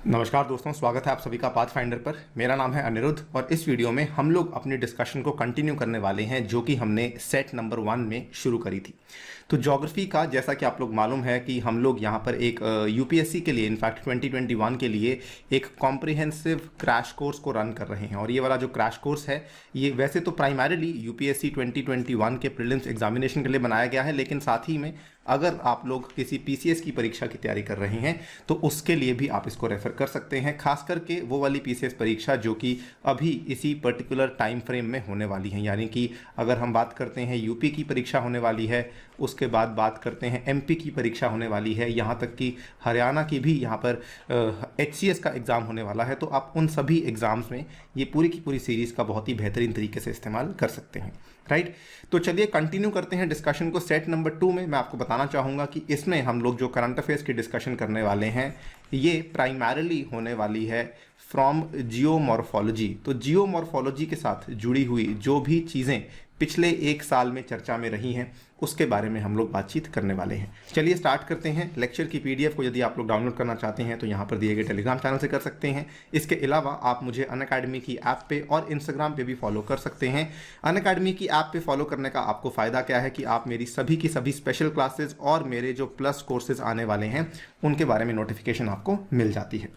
नमस्कार दोस्तों, स्वागत है आप सभी का पाथफाइंडर पर। मेरा नाम है अनिरुद्ध और इस वीडियो में हम लोग अपनी डिस्कशन को कंटिन्यू करने वाले हैं जो कि हमने सेट नंबर 1 में शुरू करी थी। तो ज्योग्राफी का, जैसा कि आप लोग मालूम है कि हम लोग यहाँ पर एक यूपीएससी के लिए, इनफैक्ट 2021 के लिए एक कॉम्प्रिहेंसिव क्रैश कोर्स को रन कर रहे हैं। और ये वाला जो क्रैश कोर्स है ये वैसे तो प्राइमरीली यूपीएससी 2021 के प्रीलिम्स एग्जामिनेशन के लिए बनाया गया है, लेकिन साथ ही में अगर आप लोग किसी पीसीएस की परीक्षा की तैयारी कर रहे हैं तो उसके लिए भी आप इसको रेफर कर सकते हैं। खास करके वो वाली पीसीएस परीक्षा जो कि अभी इसी पर्टिकुलर टाइम फ्रेम में होने वाली है, यानी कि अगर हम बात करते हैं यूपी की परीक्षा होने वाली है, उसके बाद बात करते हैं एमपी की परीक्षा होने वाली है, यहाँ तक कि हरियाणा की भी यहाँ पर एचसीएस का एग्ज़ाम होने वाला है। तो आप उन सभी एग्ज़ाम्स में ये पूरी की पूरी सीरीज़ का बहुत ही बेहतरीन तरीके से इस्तेमाल कर सकते हैं। राइट, तो चलिए कंटिन्यू करते हैं डिस्कशन को। सेट नंबर 2 में मैं आपको बताना चाहूँगा कि इसमें हम लोग जो करंट अफेयर्स की डिस्कशन करने वाले हैं ये प्राइमरीली होने वाली है फ्रॉम जियोमॉर्फोलॉजी। तो जियोमॉर्फोलॉजी के साथ जुड़ी हुई जो भी चीज़ें पिछले एक साल में चर्चा में रही हैं उसके बारे में हम लोग बातचीत करने वाले हैं। चलिए स्टार्ट करते हैं। लेक्चर की पीडीएफ को यदि आप लोग डाउनलोड करना चाहते हैं तो यहाँ पर दिए गए टेलीग्राम चैनल से कर सकते हैं। इसके अलावा आप मुझे अनअकैडमी की ऐप पे और इंस्टाग्राम पे भी फॉलो कर सकते हैं। अनअकैडमी की ऐप पे फॉलो करने का आपको फ़ायदा क्या है कि आप मेरी सभी की सभी स्पेशल क्लासेस और मेरे जो प्लस कोर्सेज आने वाले हैं उनके बारे में नोटिफिकेशन आपको मिल जाती है।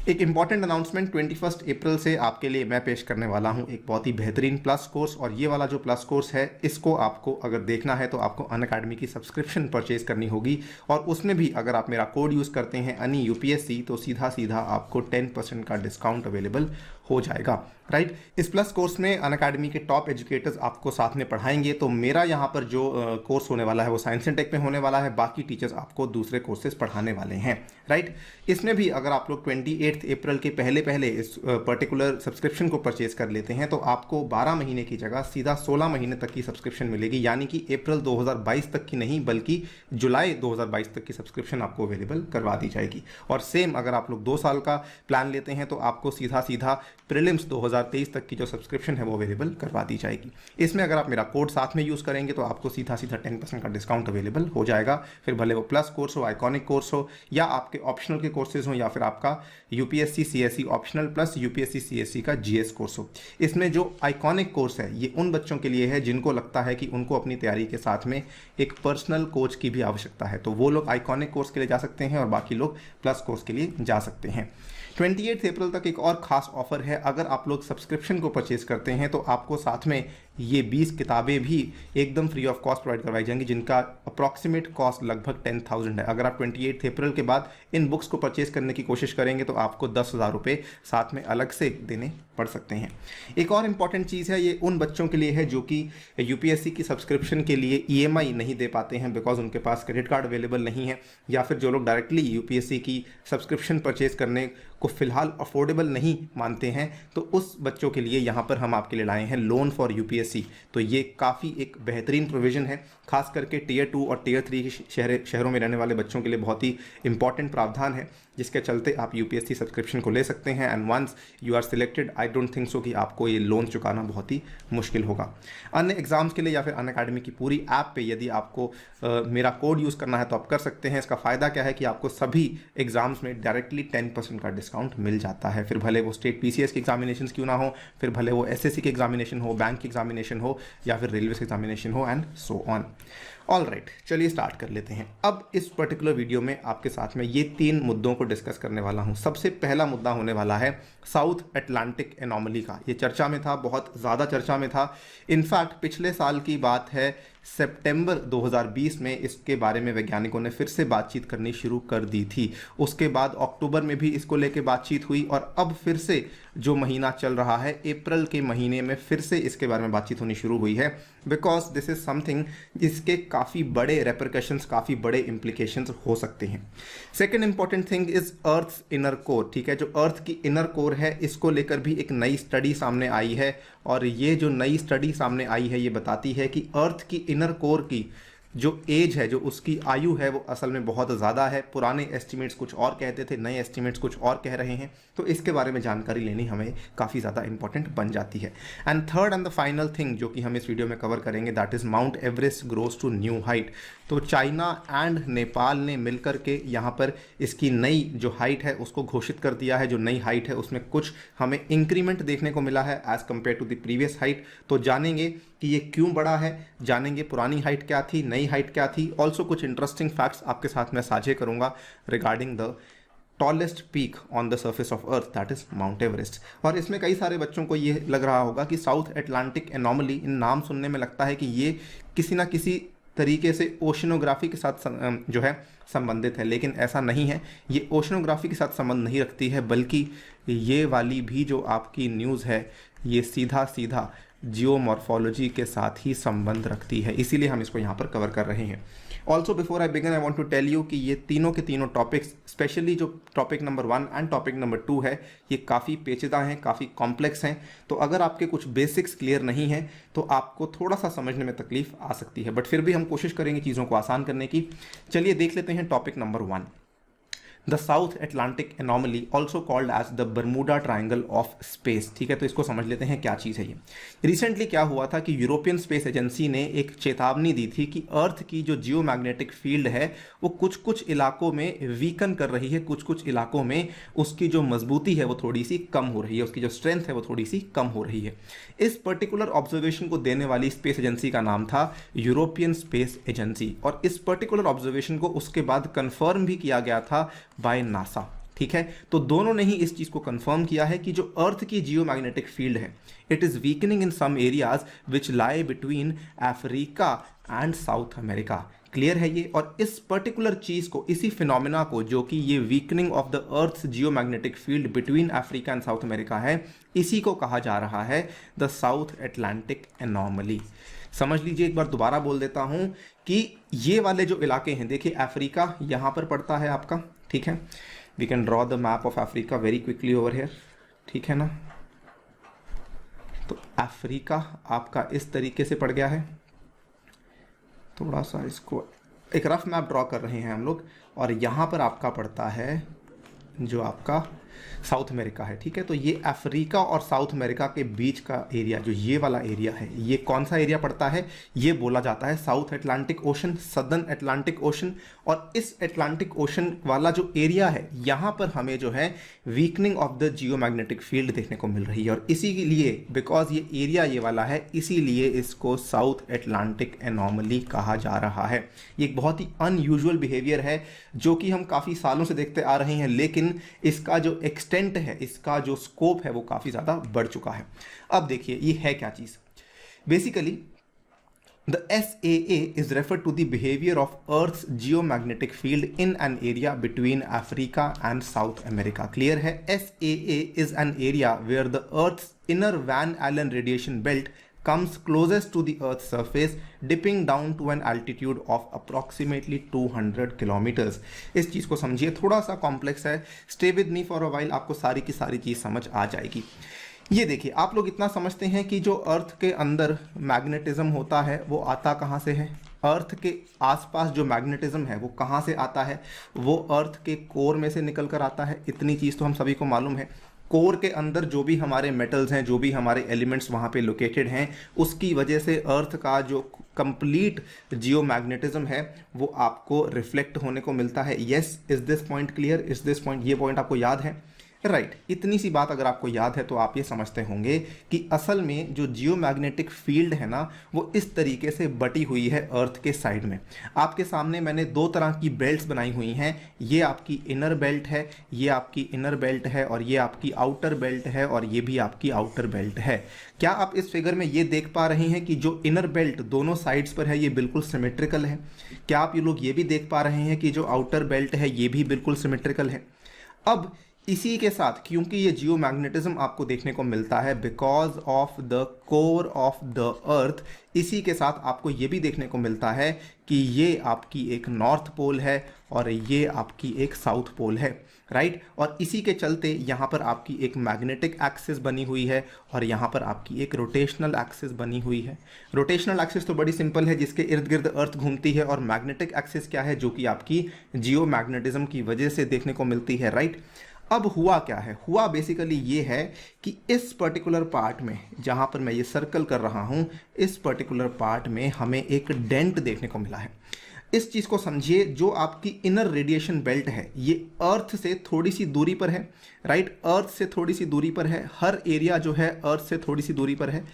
एक इंपॉर्टेंट अनाउंसमेंट 21 अप्रैल से आपके लिए मैं पेश करने वाला हूं एक बहुत ही बेहतरीन प्लस कोर्स। और ये वाला जो प्लस कोर्स है इसको आपको अगर देखना है तो आपको अनअकैडमी की सब्सक्रिप्शन परचेज करनी होगी। और उसमें भी अगर आप मेरा कोड यूज़ करते हैं अनि यूपीएससी तो सीधा सीधा आपको 10% का डिस्काउंट अवेलेबल हो जाएगा। राइट, इस प्लस कोर्स में अनअकैडमी के टॉप एजुकेटर्स आपको साथ में पढ़ाएंगे। तो मेरा यहाँ पर जो कोर्स होने वाला है वो साइंस एंड टेक में होने वाला है, बाकी टीचर्स आपको दूसरे कोर्सेज पढ़ाने वाले हैं। राइट, इसमें भी अगर आप लोग 28 अप्रैल के पहले इस पर्टिकुलर सब्सक्रिप्शन को परचेज कर लेते हैं तो आपको 12 महीने की जगह सीधा 16 महीने तक की सब्सक्रिप्शन मिलेगी, यानी कि अप्रैल 2022 तक की नहीं बल्कि जुलाई 2022 तक की सब्सक्रिप्शन आपको अवेलेबल करवा दी जाएगी। और सेम अगर आप लोग 2 साल का प्लान लेते हैं तो आपको सीधा सीधा प्रीलिम्स 2023 तक की जो सब्सक्रिप्शन है वो अवेलेबल करवा दी जाएगी। इसमें अगर आप मेरा कोड साथ में यूज़ करेंगे तो आपको सीधा सीधा 10% का डिस्काउंट अवेलेबल हो जाएगा। फिर भले वो प्लस कोर्स हो, आइकॉनिक कोर्स हो, या आपके ऑप्शनल के कोर्सेज हो, या फिर आपका UPSC CSC optional plus UPSC CSC का जीएस कोर्स हो। इसमें जो आइकॉनिक कोर्स है ये उन बच्चों के लिए है जिनको लगता है कि उनको अपनी तैयारी के साथ में एक पर्सनल कोच की भी आवश्यकता है, तो वो लोग आइकॉनिक कोर्स के लिए जा सकते हैं और बाकी लोग प्लस कोर्स के लिए जा सकते हैं। 28 अप्रैल तक एक और खास ऑफर है। अगर आप लोग सब्सक्रिप्शन को परचेज करते हैं तो आपको साथ में ये 20 किताबें भी एकदम फ्री ऑफ कॉस्ट प्रोवाइड करवाई जाएंगी, जिनका अप्रॉक्सीमेट कॉस्ट लगभग 10,000 है। अगर आप 28 अप्रैल के बाद इन बुक्स को परचेज करने की कोशिश करेंगे तो आपको 10,000 रुपये साथ में अलग से देने पड़ सकते हैं। एक और इम्पॉर्टेंट चीज़ है, ये उन बच्चों के लिए है जो कि यूपीएससी की सब्सक्रिप्शन के लिए ईएमआई नहीं दे पाते हैं बिकॉज उनके पास क्रेडिट कार्ड अवेलेबल नहीं है, या फिर जो लोग डायरेक्टली यूपीएससी की सब्सक्रिप्शन परचेज करने को फिलहाल अफोर्डेबल नहीं मानते हैं। तो उस बच्चों के लिए यहाँ पर हम आपके लिए लाए हैं लोन फॉर यूपीएससी। तो ये काफ़ी एक बेहतरीन प्रोविज़न है, खास करके टियर 2 और टियर 3 के शहरों में रहने वाले बच्चों के लिए बहुत ही इंपॉर्टेंट प्रावधान है, जिसके चलते आप यूपीएससी सब्सक्रिप्शन को ले सकते हैं। And once you are selected, I don't think so कि आपको ये लोन चुकाना बहुत ही मुश्किल होगा। अन्य एग्जाम्स के लिए या फिर अनअकैडमी की पूरी ऐप पे यदि आपको मेरा कोड यूज़ करना है तो आप कर सकते हैं। इसका फ़ायदा क्या है कि आपको सभी एग्जाम्स में डायरेक्टली 10% का डिस्काउंट मिल जाता है। फिर भले वो स्टेट पीसीएस के एग्जामिनेशन क्यों ना हो, फिर भले वो एसएससी के एग्जामिनेशन हो, बैंक के एग्जामिनेशन हो, या फिर रेलवे के एग्जामिनेशन हो, and so on. All right, चलिए स्टार्ट कर लेते हैं। अब इस पर्टिकुलर वीडियो में आपके साथ में ये 3 मुद्दों को डिस्कस करने वाला हूं। सबसे पहला मुद्दा होने वाला है साउथ अटलांटिक एनोमली का। ये चर्चा में था, बहुत ज़्यादा चर्चा में था। इनफैक्ट पिछले साल की बात है, सितंबर 2020 में इसके बारे में वैज्ञानिकों ने फिर से बातचीत करनी शुरू कर दी थी। उसके बाद अक्टूबर में भी इसको लेके बातचीत हुई और अब फिर से जो महीना चल रहा है अप्रैल के महीने में फिर से इसके बारे में बातचीत होनी शुरू हुई है, बिकॉज दिस इज समथिंग इसके काफ़ी बड़े रेपरकशंस, काफ़ी बड़े इम्प्लीकेशंस हो सकते हैं। Second important thing is earth inner core. ठीक है, जो अर्थ की इनर कोर है इसको लेकर भी एक नई स्टडी सामने आई है, और ये जो नई स्टडी सामने आई है ये बताती है कि अर्थ की इनर कोर की जो एज है, जो उसकी आयु है, वो असल में बहुत ज़्यादा है। पुराने एस्टिमेट्स कुछ और कहते थे, नए एस्टिमेट्स कुछ और कह रहे हैं। तो इसके बारे में जानकारी लेनी हमें काफ़ी ज़्यादा इंपॉर्टेंट बन जाती है। And third and the final thing जो कि हम इस वीडियो में कवर करेंगे, that is Mount Everest grows to new height. तो चाइना एंड नेपाल ने मिलकर के यहाँ पर इसकी नई जो हाइट है उसको घोषित कर दिया है। जो नई हाइट है उसमें कुछ हमें इंक्रीमेंट देखने को मिला है as compare to the previous height. तो जानेंगे कि ये क्यों बढ़ा है, जानेंगे पुरानी हाइट क्या थी, नई हाइट क्या थी। ऑल्सो कुछ इंटरेस्टिंग फैक्ट्स आपके साथ मैं साझे करूंगा regarding the tallest peak on the surface of earth, that is mount Everest. और इसमें कई सारे बच्चों को ये लग रहा होगा कि साउथ एटलांटिक एनोमली, इन नाम सुनने में लगता है कि ये किसी ना किसी तरीके से ओशनोग्राफी के साथ जो है संबंधित है, लेकिन ऐसा नहीं है। ये ओशनोग्राफी के साथ संबंध नहीं रखती है, बल्कि ये वाली भी जो आपकी न्यूज़ है ये सीधा सीधा जियोमॉर्फोलॉजी के साथ ही संबंध रखती है, इसीलिए हम इसको यहाँ पर कवर कर रहे हैं। Also before I begin I want to tell you कि ये तीनों के तीनों टॉपिक्स, स्पेशली जो topic number 1 and topic number 2 है, ये काफ़ी पेचीदा हैं, काफ़ी कॉम्प्लेक्स हैं। तो अगर आपके कुछ बेसिक्स क्लियर नहीं है तो आपको थोड़ा सा समझने में तकलीफ आ सकती है, बट फिर भी हम कोशिश करेंगे चीज़ों को आसान करने की। चलिए देख लेते हैं topic number 1, the South Atlantic anomaly also called as the Bermuda Triangle of space. ठीक है, तो इसको समझ लेते हैं क्या चीज़ है ये। रिसेंटली क्या हुआ था कि यूरोपियन स्पेस एजेंसी ने एक चेतावनी दी थी कि अर्थ की जो जियोमैग्नेटिक फील्ड है वो कुछ कुछ इलाकों में वीकन कर रही है, कुछ कुछ इलाकों में उसकी जो मजबूती है वो थोड़ी सी कम हो रही है, उसकी जो स्ट्रेंथ है वो थोड़ी सी कम हो रही है। इस पर्टिकुलर ऑब्जर्वेशन को देने वाली स्पेस एजेंसी का नाम था यूरोपियन स्पेस एजेंसी, और इस पर्टिकुलर ऑब्जर्वेशन को उसके बाद कंफर्म भी किया गया था बाय नासा। ठीक है, तो दोनों ने ही इस चीज को कंफर्म किया है कि जो अर्थ की जियोमैग्नेटिक फील्ड है it is weakening in some areas which lie between Africa and South America. Clear है ये। और इस पर्टिकुलर चीज को, इसी फिनोमिना को, जो कि ये weakening of the earth geomagnetic field between Africa and South America है, इसी को कहा जा रहा है द साउथ एटलांटिक एनोमली। समझ लीजिए, एक बार दोबारा बोल देता हूं कि ये वाले जो इलाके हैं, देखिए अफ्रीका यहां पर पड़ता है आपका, ठीक है, we can draw the map of Africa very quickly over here, ठीक है ना। तो अफ्रीका आपका इस तरीके से पड़ गया है, थोड़ा सा इसको एक रफ मैप ड्रॉ कर रहे हैं हम लोग, और यहाँ पर आपका पड़ता है जो आपका साउथ अमेरिका है। ठीक है, तो ये अफ्रीका और साउथ अमेरिका के बीच का एरिया, जो ये वाला एरिया है, ये कौन सा एरिया पड़ता है, ये बोला जाता है south Atlantic ocean, southern Atlantic ocean. और इस एटलांटिक ओशन वाला जो एरिया है, यहाँ पर हमें जो है weakening of the geomagnetic field देखने को मिल रही है, और इसी के लिए, बिकॉज ये एरिया ये वाला है, इसीलिए इसको साउथ एटलांटिक एनोमली कहा जा रहा है। ये एक बहुत ही अनयूजुअल बिहेवियर है जो कि हम काफ़ी सालों से देखते आ रहे हैं, लेकिन इसका जो एक्सटेंट है, इसका जो स्कोप है, वो काफ़ी ज़्यादा बढ़ चुका है। अब देखिए ये है क्या चीज़। Basically the SAA is referred to the behavior of Earth's geomagnetic field in an area between Africa and South America. Clear है? SAA is an area where the Earth's inner Van Allen radiation belt comes closest to the Earth's surface, dipping down to an altitude of approximately 200 kilometers. इस चीज़ को समझिए, थोड़ा सा complex है, stay with me for a while, आपको सारी की सारी चीज़ समझ आ जाएगी। ये देखिए, आप लोग इतना समझते हैं कि जो अर्थ के अंदर मैग्नेटिज्म होता है वो आता कहाँ से है, अर्थ के आसपास जो मैग्नेटिज्म है वो कहाँ से आता है, वो अर्थ के कोर में से निकल कर आता है। इतनी चीज़ तो हम सभी को मालूम है। कोर के अंदर जो भी हमारे मेटल्स हैं, जो भी हमारे एलिमेंट्स वहाँ पे लोकेटेड हैं, उसकी वजह से अर्थ का जो कंप्लीट जियोमैग्नेटिज्म है वो आपको रिफ्लेक्ट होने को मिलता है। Yes, is this point clear? Is this point, ये पॉइंट आपको याद है? राइट, इतनी सी बात अगर आपको याद है तो आप ये समझते होंगे कि असल में जो जियोमैग्नेटिक फील्ड है ना, वो इस तरीके से बटी हुई है अर्थ के साइड में। आपके सामने मैंने दो तरह की बेल्ट्स बनाई हुई हैं, ये आपकी इनर बेल्ट है, ये आपकी इनर बेल्ट है, और ये आपकी आउटर बेल्ट है, और ये भी आपकी आउटर बेल्ट है। क्या आप इस फिगर में ये देख पा रहे हैं कि जो इनर बेल्ट दोनों साइड्स पर है ये बिल्कुल सिमेट्रिकल है? क्या आप ये लोग ये भी देख पा रहे हैं कि जो आउटर बेल्ट है ये भी बिल्कुल सिमेट्रिकल है? अब इसी के साथ, क्योंकि ये जियोमैग्नेटिज्म आपको देखने को मिलता है because of the core of the अर्थ, इसी के साथ आपको ये भी देखने को मिलता है कि ये आपकी एक नॉर्थ पोल है और ये आपकी एक साउथ पोल है, राइट। और इसी के चलते यहाँ पर आपकी एक मैग्नेटिक एक्सिस बनी हुई है और यहाँ पर आपकी एक रोटेशनल एक्सिस बनी हुई है। रोटेशनल एक्सिस तो बड़ी सिंपल है, जिसके इर्द गिर्द अर्थ घूमती है, और मैग्नेटिक एक्सिस क्या है, जो कि आपकी जियोमैग्नेटिज्म की वजह से देखने को मिलती है, राइट। अब हुआ क्या है, हुआ बेसिकली ये है कि इस पर्टिकुलर पार्ट में, जहाँ पर मैं ये सर्कल कर रहा हूँ, इस पर्टिकुलर पार्ट में हमें एक डेंट देखने को मिला है। इस चीज़ को समझिए, जो आपकी इनर रेडिएशन बेल्ट है ये अर्थ से थोड़ी सी दूरी पर है, राइट, अर्थ से थोड़ी सी दूरी पर है, हर एरिया जो है अर्थ से थोड़ी सी दूरी पर है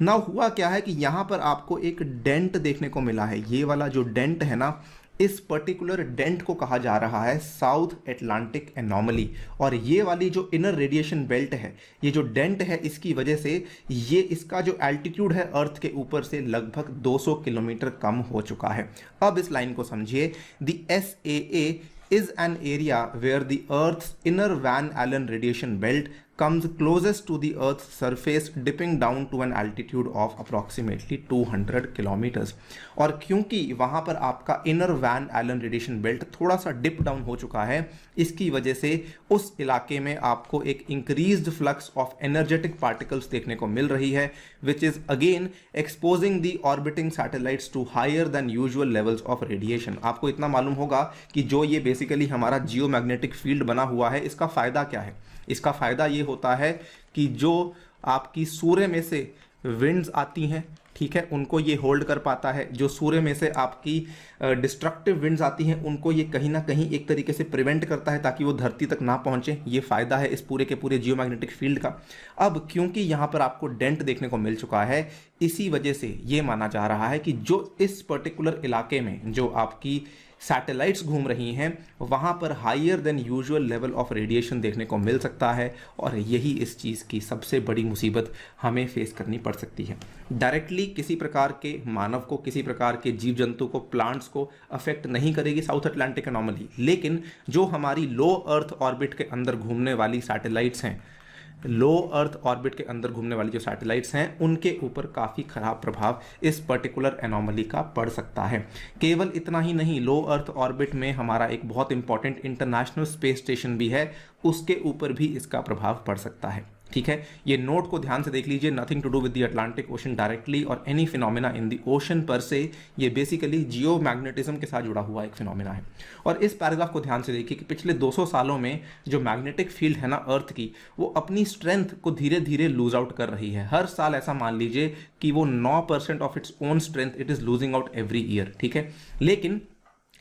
ना। हुआ क्या है कि यहाँ पर आपको एक डेंट देखने को मिला है, ये वाला जो डेंट है ना, इस पर्टिकुलर डेंट को कहा जा रहा है साउथ एटलांटिक एनॉमली। और ये वाली जो इनर रेडिएशन बेल्ट है, ये जो डेंट है, इसकी वजह से ये इसका जो एल्टीट्यूड है अर्थ के ऊपर से लगभग 200 किलोमीटर कम हो चुका है। अब इस लाइन को समझिए, the SAA is an area where the Earth's inner Van Allen radiation belt comes closest to the Earth's surface, dipping down to an altitude of approximately 200 kilometers। और क्योंकि वहाँ पर आपका inner Van Allen radiation belt थोड़ा सा dip down हो चुका है, इसकी वजह से उस इलाके में आपको एक increased flux of energetic particles देखने को मिल रही है, which is again exposing the orbiting satellites to higher than usual levels of radiation. आपको इतना मालूम होगा कि जो ये बेसिकली हमारा जियो मैग्नेटिक फील्ड बना हुआ है, इसका फ़ायदा क्या है? इसका फ़ायदा ये होता है कि जो आपकी सूर्य में से विंड्स आती हैं, ठीक है, उनको ये होल्ड कर पाता है। जो सूर्य में से आपकी डिस्ट्रक्टिव विंड्स आती हैं, उनको ये कहीं ना कहीं एक तरीके से प्रिवेंट करता है ताकि वो धरती तक ना पहुंचे। ये फ़ायदा है इस पूरे के पूरे जियोमैग्नेटिक फील्ड का। अब क्योंकि यहाँ पर आपको डेंट देखने को मिल चुका है, इसी वजह से ये माना जा रहा है कि जो इस पर्टिकुलर इलाके में जो आपकी सैटेलाइट्स घूम रही हैं, वहाँ पर higher than usual level of radiation देखने को मिल सकता है। और यही इस चीज़ की सबसे बड़ी मुसीबत हमें फेस करनी पड़ सकती है। डायरेक्टली किसी प्रकार के मानव को, किसी प्रकार के जीव जंतु को, प्लांट्स को अफेक्ट नहीं करेगी साउथ अटलांटिक एनॉमली, लेकिन जो हमारी लो अर्थ ऑर्बिट के अंदर घूमने वाली सैटेलाइट्स हैं, लो अर्थ ऑर्बिट के अंदर घूमने वाली जो सैटेलाइट्स हैं, उनके ऊपर काफ़ी खराब प्रभाव इस पर्टिकुलर एनॉमली का पड़ सकता है। केवल इतना ही नहीं, लो अर्थ ऑर्बिट में हमारा एक बहुत इंपॉर्टेंट इंटरनेशनल स्पेस स्टेशन भी है, उसके ऊपर भी इसका प्रभाव पड़ सकता है। ठीक है, ये नोट को ध्यान से देख लीजिए, nothing to do with the Atlantic ocean directly और any phenomena in the ocean पर से, ये बेसिकली जियो मैग्नेटिज्म के साथ जुड़ा हुआ एक फिनोमिना है। और इस पैराग्राफ को ध्यान से देखिए कि पिछले 200 सालों में जो मैग्नेटिक फील्ड है ना अर्थ की, वो अपनी स्ट्रेंथ को धीरे धीरे लूज आउट कर रही है। हर साल ऐसा मान लीजिए कि वो 9% of its own strength it is losing out every year. ठीक है, लेकिन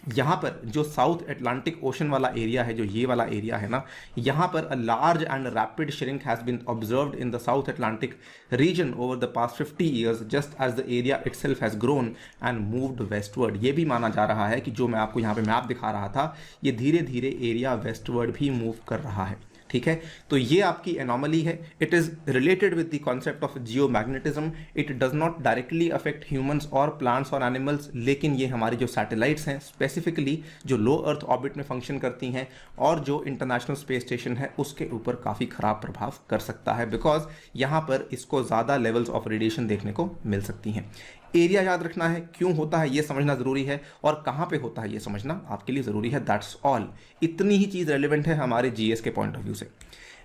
यहाँ पर जो साउथ एटलांटिक ओशन वाला एरिया है, जो ये वाला एरिया है ना, यहाँ पर a large and rapid shrink has been observed in the South Atlantic region over the past 50 years, just as the area itself has grown and moved westward. ये भी माना जा रहा है कि जो मैं आपको यहाँ पे मैप दिखा रहा था, ये धीरे धीरे एरिया वेस्टवर्ड भी मूव कर रहा है। ठीक है, तो ये आपकी एनॉमली है। It is related with the concept of geomagnetism. It does not directly affect humans और प्लांट्स और एनिमल्स, लेकिन ये हमारी जो सैटेलाइट्स हैं, स्पेसिफिकली जो लो अर्थ ऑर्बिट में फंक्शन करती हैं और जो इंटरनेशनल स्पेस स्टेशन है, उसके ऊपर काफ़ी ख़राब प्रभाव कर सकता है, बिकॉज यहाँ पर इसको ज़्यादा लेवल्स ऑफ रेडिएशन देखने को मिल सकती हैं। एरिया याद रखना है, क्यों होता है ये समझना ज़रूरी है, और कहाँ पे होता है ये समझना आपके लिए ज़रूरी है। That's all. इतनी ही चीज़ रेलिवेंट है हमारे जीएस के पॉइंट ऑफ व्यू से।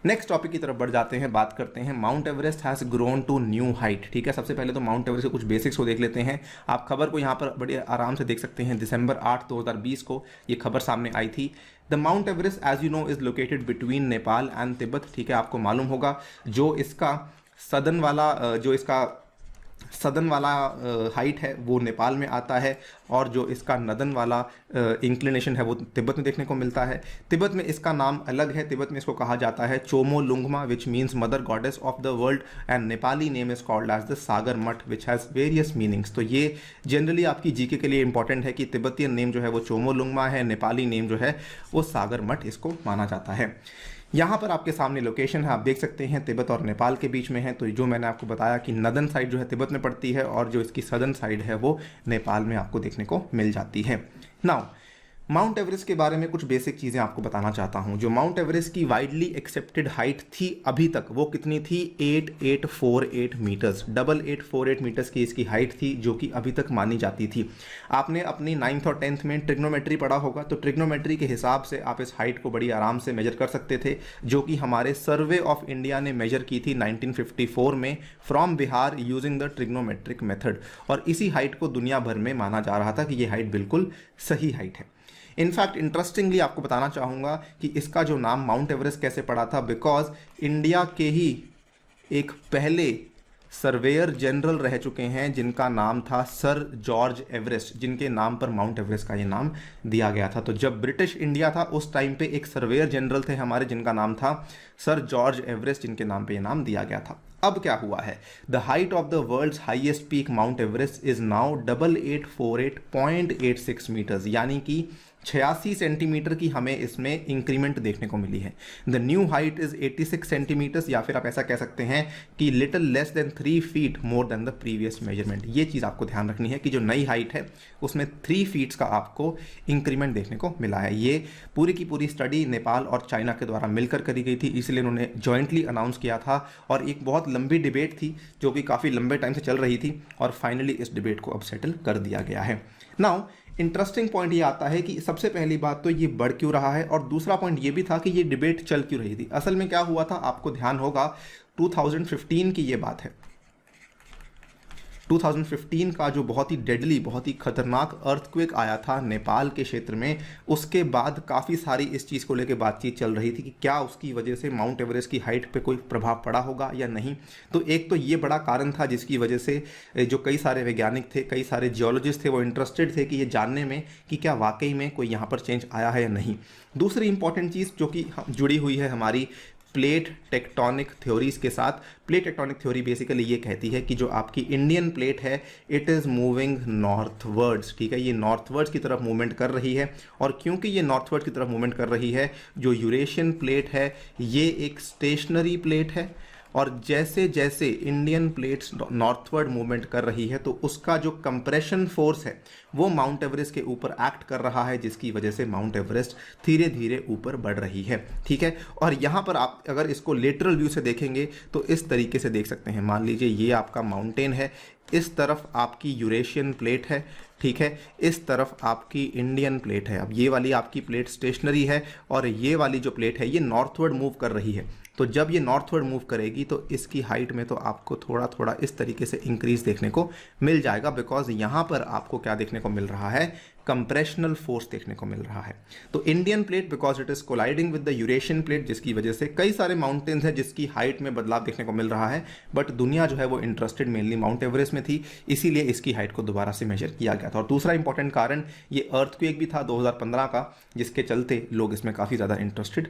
नेक्स्ट टॉपिक की तरफ बढ़ जाते हैं, बात करते हैं Mount Everest has grown to new height. ठीक है, सबसे पहले तो माउंट एवरेस्ट के कुछ बेसिक्स को देख लेते हैं। आप खबर को यहाँ पर बड़े आराम से देख सकते हैं। दिसंबर 8, 2020 को ये खबर सामने आई थी। The Mount Everest as you know is located between Nepal and Tibet. ठीक है, आपको मालूम होगा जो इसका सदन वाला हाइट है वो नेपाल में आता है, और जो इसका नदन वाला इंक्लिनेशन है वो तिब्बत में देखने को मिलता है। तिब्बत में इसका नाम अलग है, तिब्बत में इसको कहा जाता है Chomolungma, which means mother goddess of the world, and Nepali name is called as the Sagarmatha, which has various meanings. तो ये जनरली आपकी जीके के लिए इंपॉर्टेंट है कि तिब्बतियन नेम जो है वो चोमो लुंगमा है, नेपाली नेम जो है वो सागर मठ इसको माना जाता है। यहाँ पर आपके सामने लोकेशन है, आप देख सकते हैं तिब्बत और नेपाल के बीच में है। तो जो मैंने आपको बताया कि नदन साइड जो है तिब्बत में पड़ती है, और जो इसकी सदर्न साइड है वो नेपाल में आपको देखने को मिल जाती है। नाउ माउंट एवरेस्ट के बारे में कुछ बेसिक चीज़ें आपको बताना चाहता हूं। जो माउंट एवरेस्ट की वाइडली एक्सेप्टेड हाइट थी अभी तक, वो कितनी थी? 8848 मीटर्स। 8848 मीटर्स की इसकी हाइट थी, जो कि अभी तक मानी जाती थी। आपने अपनी 9th और 10th में ट्रिग्नोमेट्री पढ़ा होगा, तो ट्रिग्नोमेट्री के हिसाब से आप इस हाइट को बड़ी आराम से मेजर कर सकते थे, जो कि हमारे सर्वे ऑफ इंडिया ने मेजर की थी 1954 में from Bihar using the trigonometric method. और इसी हाइट को दुनिया भर में माना जा रहा था कि ये हाइट बिल्कुल सही हाइट है। इनफैक्ट इंटरेस्टिंगली आपको बताना चाहूँगा कि इसका जो नाम माउंट एवरेस्ट कैसे पड़ा था, बिकॉज इंडिया के ही एक पहले सर्वेयर जनरल रह चुके हैं जिनका नाम था सर जॉर्ज एवरेस्ट, जिनके नाम पर माउंट एवरेस्ट का ये नाम दिया गया था। तो जब ब्रिटिश इंडिया था उस टाइम पे एक सर्वेयर जनरल थे हमारे जिनका नाम था सर जॉर्ज एवरेस्ट, जिनके नाम पे ये नाम दिया गया था। अब क्या हुआ है, the height of the world's highest peak Mount Everest is now 8848.86 metres, यानी कि 86 सेंटीमीटर की हमें इसमें इंक्रीमेंट देखने को मिली है। The new height is 86 centimetres, या फिर आप ऐसा कह सकते हैं कि little less than 3 feet more than the previous measurement. ये चीज़ आपको ध्यान रखनी है कि जो नई हाइट है उसमें 3 फीट्स का आपको इंक्रीमेंट देखने को मिला है। ये पूरी की पूरी स्टडी नेपाल और चाइना के द्वारा मिलकर करी गई थी, इसलिए उन्होंने जॉइंटली अनाउंस किया था और एक बहुत लंबी डिबेट थी जो कि काफ़ी लंबे टाइम से चल रही थी और फाइनली इस डिबेट को अब सेटल कर दिया गया है। नाउ इंटरेस्टिंग पॉइंट ये आता है कि सबसे पहली बात तो ये बढ़ क्यों रहा है, और दूसरा पॉइंट ये भी था कि ये डिबेट चल क्यों रही थी। असल में क्या हुआ था, आपको ध्यान होगा 2015 की ये बात है। 2015 का जो बहुत ही डेडली, बहुत ही खतरनाक अर्थक्वेक आया था नेपाल के क्षेत्र में, उसके बाद काफ़ी सारी इस चीज़ को लेकर बातचीत चल रही थी कि क्या उसकी वजह से माउंट एवरेस्ट की हाइट पे कोई प्रभाव पड़ा होगा या नहीं। तो एक तो ये बड़ा कारण था जिसकी वजह से जो कई सारे वैज्ञानिक थे, कई सारे जियोलॉजिस्ट थे, वो इंटरेस्टेड थे कि ये जानने में कि क्या वाकई में कोई यहाँ पर चेंज आया है या नहीं। दूसरी इंपॉर्टेंट चीज़ जो कि जुड़ी हुई है हमारी प्लेट टेक्टोनिक थ्योरीज के साथ। प्लेट टेक्टोनिक थ्योरी बेसिकली ये कहती है कि जो आपकी इंडियन प्लेट है इट इज़ मूविंग नॉर्थवर्ड्स, ठीक है, ये नॉर्थवर्ड्स की तरफ मूवमेंट कर रही है। और क्योंकि ये नॉर्थवर्ड्स की तरफ मूवमेंट कर रही है, जो यूरेशियन प्लेट है ये एक स्टेशनरी प्लेट है, और जैसे जैसे इंडियन प्लेट्स नॉर्थवर्ड मूवमेंट कर रही है तो उसका जो कंप्रेशन फोर्स है वो माउंट एवरेस्ट के ऊपर एक्ट कर रहा है, जिसकी वजह से माउंट एवरेस्ट धीरे धीरे ऊपर बढ़ रही है, ठीक है। और यहाँ पर आप अगर इसको लेटरल व्यू से देखेंगे तो इस तरीके से देख सकते हैं। मान लीजिए ये आपका माउंटेन है, इस तरफ आपकी यूरेशियन प्लेट है, ठीक है, इस तरफ आपकी इंडियन प्लेट है। अब ये वाली आपकी प्लेट स्टेशनरी है और ये वाली जो प्लेट है ये नॉर्थवर्ड मूव कर रही है। तो जब ये नॉर्थवर्ड मूव करेगी तो इसकी हाइट में तो आपको थोड़ा थोड़ा इस तरीके से इंक्रीज देखने को मिल जाएगा, बिकॉज यहाँ पर आपको क्या देखने को मिल रहा है, कंप्रेशनल फोर्स देखने को मिल रहा है। तो Indian plate because it is colliding with the Eurasian plate, जिसकी वजह से कई सारे माउंटेन्स हैं जिसकी हाइट में बदलाव देखने को मिल रहा है, बट दुनिया जो है वो इंटरेस्टेड मेनली माउंट एवरेस्ट में थी, इसीलिए इसकी हाइट को दोबारा से मेजर किया गया था। और दूसरा इंपॉर्टेंट कारण ये अर्थक्वेक भी था 2015 का, जिसके चलते लोग इसमें काफ़ी ज़्यादा इंटरेस्टेड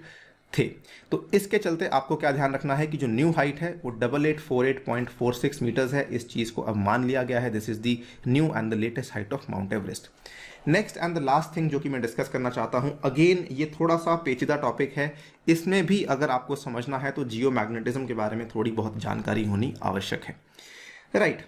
थे। तो इसके चलते आपको क्या ध्यान रखना है कि जो न्यू हाइट है वो 8848.46 मीटर्स है। इस चीज़ को अब मान लिया गया है, this is the new and the latest height of mount Everest. Next and the last thing जो कि मैं डिस्कस करना चाहता हूं, अगेन ये थोड़ा सा पेचीदा टॉपिक है, इसमें भी अगर आपको समझना है तो जियो मैग्नेटिज्म के बारे में थोड़ी बहुत जानकारी होनी आवश्यक है, राइट।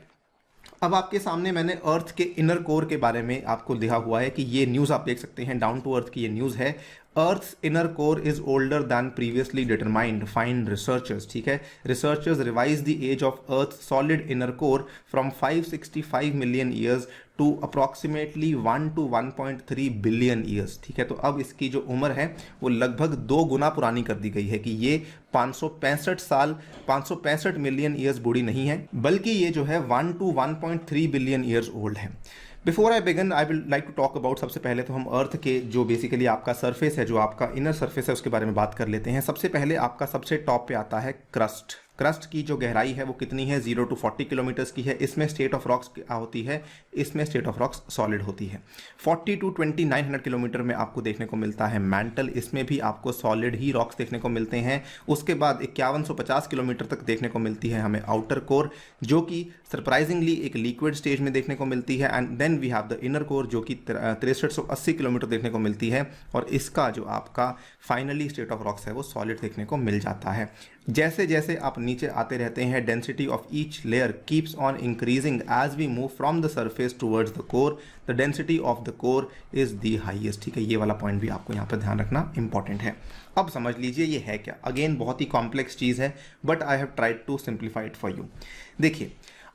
अब आपके सामने मैंने अर्थ के इनर कोर के बारे में आपको दिखा हुआ है कि ये न्यूज़ आप देख सकते हैं, डाउन टू अर्थ की ये न्यूज़ है। Earth's inner core is older than previously determined, find researchers, ठीक है। Researchers revised the age of Earth's solid inner core from 565 million years to approximately 1 to 1.3 billion years, ठीक है। तो अब इसकी जो उम्र है वो लगभग 2 गुना पुरानी कर दी गई है कि ये 565 साल 565 मिलियन ईयर्स बूढ़ी नहीं है, बल्कि ये जो है 1 to 1.3 बिलियन ईयर्स ओल्ड है। Before I begin I will like to talk about, सबसे पहले तो हम अर्थ के जो बेसिकली आपका सरफेस है, जो आपका इनर सरफेस है, उसके बारे में बात कर लेते हैं। सबसे पहले आपका सबसे टॉप पे आता है क्रस्ट। क्रस्ट की जो गहराई है वो कितनी है, 0 to 40 किलोमीटर्स की है। इसमें स्टेट ऑफ रॉक्स क्या होती है, इसमें स्टेट ऑफ रॉक्स सॉलिड होती है। 40 to 2900 किलोमीटर में आपको देखने को मिलता है मैंटल, इसमें भी आपको सॉलिड ही रॉक्स देखने को मिलते हैं। उसके बाद 5150 किलोमीटर तक देखने को मिलती है हमें आउटर कोर, जो कि सरप्राइजिंगली एक लिक्विड स्टेज में देखने को मिलती है। And then we have the inner core जो कि 6380 किलोमीटर देखने को मिलती है, और इसका जो आपका फाइनली स्टेट ऑफ रॉक्स है वो सॉलिड देखने को मिल जाता है। जैसे जैसे आप नीचे आते रहते हैं, density of each layer keeps on increasing as we move from the surface towards the core, the density of the core is the highest, ठीक है। ये वाला पॉइंट भी आपको यहाँ पर ध्यान रखना इंपॉर्टेंट है। अब समझ लीजिए ये है क्या, अगेन बहुत ही कॉम्प्लेक्स चीज़ है, but I have tried to simplify it for you. देखिए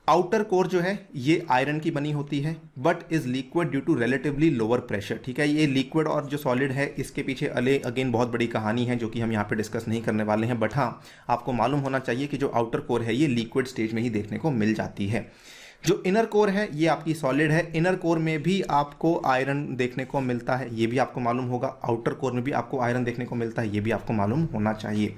आउटर कोर जो है ये आयरन की बनी होती है, but is liquid due to relatively lower pressure, ठीक है। ये लिक्विड और जो सॉलिड है इसके पीछे अगेन बहुत बड़ी कहानी है जो कि हम यहाँ पे डिस्कस नहीं करने वाले हैं, बट हाँ आपको मालूम होना चाहिए कि जो आउटर कोर है ये लिक्विड स्टेज में ही देखने को मिल जाती है। जो इनर कोर है ये आपकी सॉलिड है, इनर कोर में भी आपको आयरन देखने को मिलता है, ये भी आपको मालूम होगा। आउटर कोर में भी आपको आयरन देखने को मिलता है, ये भी आपको मालूम होना चाहिए।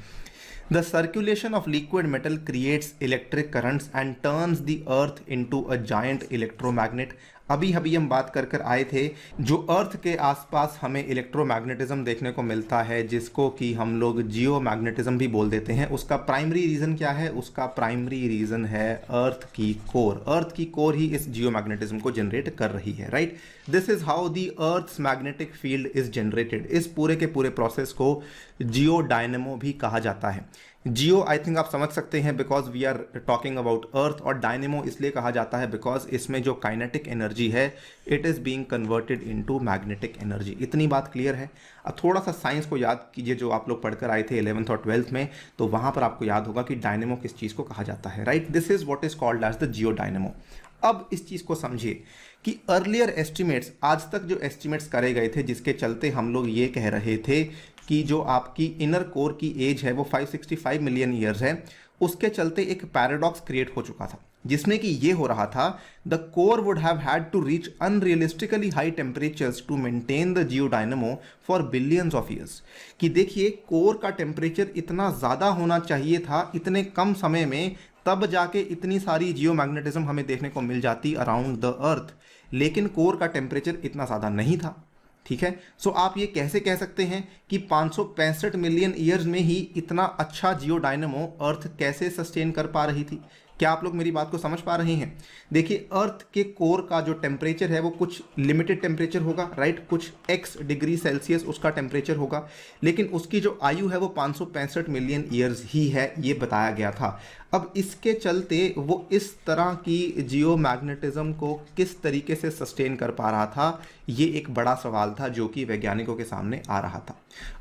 The circulation of liquid metal creates electric currents and turns the earth into a giant electromagnet. अभी अभी हम बात कर कर आए थे, जो अर्थ के आसपास हमें इलेक्ट्रोमैग्नेटिज्म देखने को मिलता है, जिसको कि हम लोग जियो मैग्नेटिज्म भी बोल देते हैं, उसका प्राइमरी रीज़न क्या है? उसका प्राइमरी रीज़न है अर्थ की कोर। अर्थ की कोर ही इस जियो मैग्नेटिज्म को जनरेट कर रही है, right? This is how the earth's magnetic field is generated. इस पूरे के पूरे प्रोसेस को जियो डायनेमो भी कहा जाता है। जियो आई थिंक आप समझ सकते हैं, because we are talking about earth, और डायनेमो इसलिए कहा जाता है बिकॉज इसमें जो काइनेटिक एनर्जी है it is being converted into magnetic energy. इतनी बात क्लियर है? अब थोड़ा सा साइंस को याद कीजिए, जो आप लोग पढ़कर आए थे 11th और 12th में, तो वहाँ पर आपको याद होगा कि डायनेमो किस चीज़ को कहा जाता है, right? This is what is called as the Jio dynamo. अब इस चीज़ को समझिए कि अर्लियर एस्टिमेट्स, आज तक जो एस्टिमेट्स करे गए थे, जिसके चलते हम लोग ये कह रहे थे कि जो आपकी इनर कोर की एज है वो 565 मिलियन ईयर्स है, उसके चलते एक पैराडॉक्स क्रिएट हो चुका था, जिसमें कि ये हो रहा था, the core would have had to reach unrealistically high temperatures to maintain the Jio dynamo for billions of years. कि देखिए, कोर का टेम्परेचर इतना ज़्यादा होना चाहिए था इतने कम समय में, तब जाके इतनी सारी जियो मैग्नेटिज्म हमें देखने को मिल जाती अराउंड द अर्थ, लेकिन कोर का टेम्परेचर इतना ज़्यादा नहीं था। ठीक है, सो आप ये कैसे कह सकते हैं कि 565 मिलियन ईयर्स में ही इतना अच्छा जियो डायनेमो अर्थ कैसे सस्टेन कर पा रही थी? क्या आप लोग मेरी बात को समझ पा रहे हैं? देखिए, अर्थ के कोर का जो टेम्परेचर है वो कुछ लिमिटेड टेम्परेचर होगा, राइट? कुछ x डिग्री सेल्सियस उसका टेम्परेचर होगा, लेकिन उसकी जो आयु है वो 565 मिलियन ईयर्स ही है, ये बताया गया था। अब इसके चलते वो इस तरह की जियो मैग्नेटिज्म को किस तरीके से सस्टेन कर पा रहा था, ये एक बड़ा सवाल था जो कि वैज्ञानिकों के सामने आ रहा था।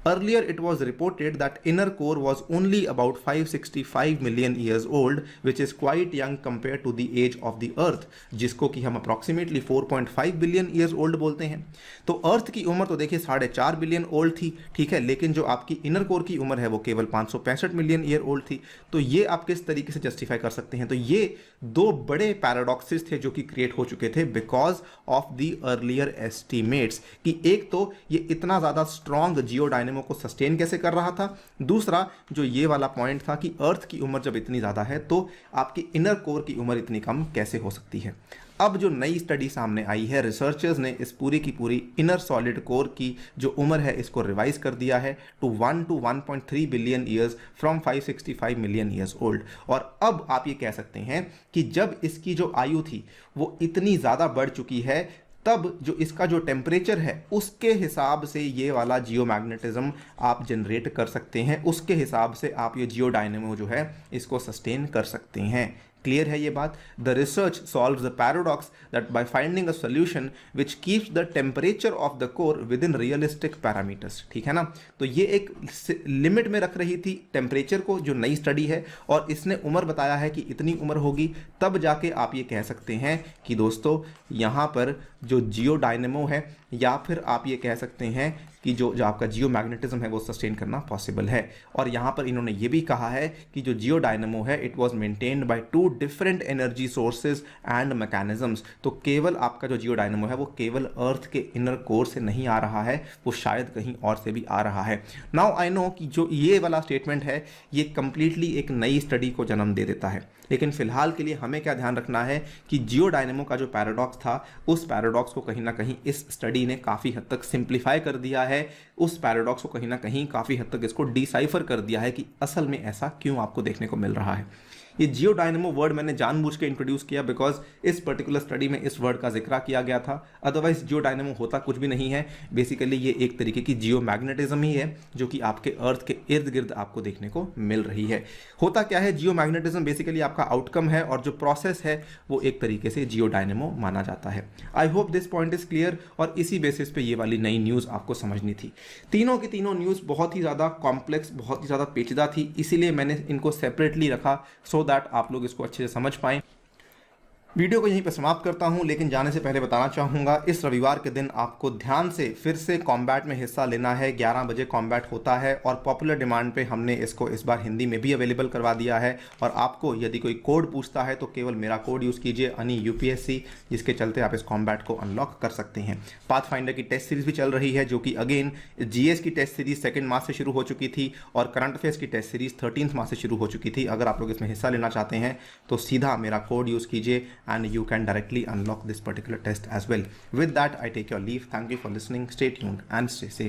Earlier it was reported that inner core was only about 565 million years old, which is quite young compare to the age of the earth, जिसको कि हम अप्रॉक्सीमेटली 4.5 बिलियन ईयर्स ओल्ड बोलते हैं। तो अर्थ की उम्र तो देखिए 4.5 बिलियन ओल्ड थी, ठीक है, लेकिन जो आपकी इनर कोर की उम्र है वो केवल 565 मिलियन ईयर ओल्ड थी। तो ये आप किस तरीके से जस्टिफाई कर सकते हैं? तो ये दो बड़े पैराडॉक्सेस थे जो कि क्रिएट हो चुके थे because of the earlier estimates, कि एक तो ये इतना ज़्यादा स्ट्रॉन्ग जियो डायनेमो को सस्टेन कैसे कर रहा था, दूसरा जो ये वाला पॉइंट था कि अर्थ की उम्र जब इतनी ज़्यादा है तो आपकी इनर कोर की उम्र इतनी कम कैसे हो सकती है। अब जो नई स्टडी सामने आई है, रिसर्चर्स ने इस पूरी की पूरी इनर सॉलिड कोर की जो उम्र है इसको रिवाइज कर दिया है to 1 to 1.3 billion years from 565 million years old. और अब आप ये कह सकते हैं कि जब इसकी जो आयु थी वो इतनी ज़्यादा बढ़ चुकी है, तब जो इसका जो टेम्परेचर है उसके हिसाब से ये वाला जियो मैग्नेटिज्म आप जनरेट कर सकते हैं, उसके हिसाब से आप ये जियो डायनेमो जो है इसको सस्टेन कर सकते हैं। क्लियर है ये बात? The research solves the paradox that by finding a solution which keeps the temperature of the core with in realistic parameters. ठीक है ना? तो ये एक लिमिट में रख रही थी टेम्परेचर को, जो नई स्टडी है, और इसने उम्र बताया है कि इतनी उम्र होगी, तब जाके आप ये कह सकते हैं कि दोस्तों यहाँ पर जो जियो डायनेमो है, या फिर आप ये कह सकते हैं कि जो आपका जियो मैग्नेटिज्म है वो सस्टेन करना पॉसिबल है। और यहाँ पर इन्होंने ये भी कहा है कि जो जियो डायनेमो है it was maintained by 2 different energy sources and mechanisms. तो केवल आपका जो जियो डायनेमो है वो केवल अर्थ के इनर कोर से नहीं आ रहा है, वो शायद कहीं और से भी आ रहा है। नाउ आई नो कि जो ये वाला स्टेटमेंट है ये कंप्लीटली एक नई स्टडी को जन्म दे देता है, लेकिन फिलहाल के लिए हमें क्या ध्यान रखना है कि जियो डायनेमो का जो पैराडॉक्स था, उस पैराडॉक्स को कहीं ना कहीं इस स्टडी ने काफ़ी हद तक सिंप्लीफाई कर दिया है, उस पैराडॉक्स को कहीं ना कहीं काफ़ी हद तक इसको डिसाइफर कर दिया है कि असल में ऐसा क्यों आपको देखने को मिल रहा है। ये जियो डायनेमो वर्ड मैंने जानबूझ के इंट्रोड्यूस किया बिकॉज इस पर्टिकुलर स्टडी में इस वर्ड का जिक्र किया गया था, अदरवाइज जियो डायनेमो होता कुछ भी नहीं है। बेसिकली ये एक तरीके की जियो मैग्नेटिज्म ही है जो कि आपके अर्थ के इर्द गिर्द आपको देखने को मिल रही है। होता क्या है, जियो मैग्नेटिज्म बेसिकली आपका आउटकम है और जो प्रोसेस है वो एक तरीके से जियो डायनेमो माना जाता है। I hope this point is clear, और इसी बेसिस पे ये वाली नई न्यूज़ आपको समझनी थी। तीनों की तीनों न्यूज़ बहुत ही ज़्यादा कॉम्प्लेक्स, बहुत ही ज़्यादा पेचीदा थी, इसीलिए मैंने इनको सेपरेटली रखा सो दैट आप लोग इसको अच्छे से समझ पाएं। वीडियो को यहीं पर समाप्त करता हूं, लेकिन जाने से पहले बताना चाहूँगा इस रविवार के दिन आपको ध्यान से फिर से कॉम्बैट में हिस्सा लेना है। 11 बजे कॉम्बैट होता है और पॉपुलर डिमांड पे हमने इसको इस बार हिंदी में भी अवेलेबल करवा दिया है। और आपको यदि कोई कोड पूछता है तो केवल मेरा कोड यूज़ कीजिए अनि UPSC, जिसके चलते आप इस कॉम्बैट को अनलॉक कर सकते हैं। पाथफाइंडर की टेस्ट सीरीज भी चल रही है, जो कि अगेन GS की टेस्ट सीरीज 2 मार्च से शुरू हो चुकी थी और करंट अफेयर्स की टेस्ट सीरीज 13 मार्च से शुरू हो चुकी थी। अगर आप लोग इसमें हिस्सा लेना चाहते हैं तो सीधा मेरा कोड यूज़ कीजिए and you can directly unlock this particular test as well. With that, I take your leave. Thank you for listening. Stay tuned and stay safe.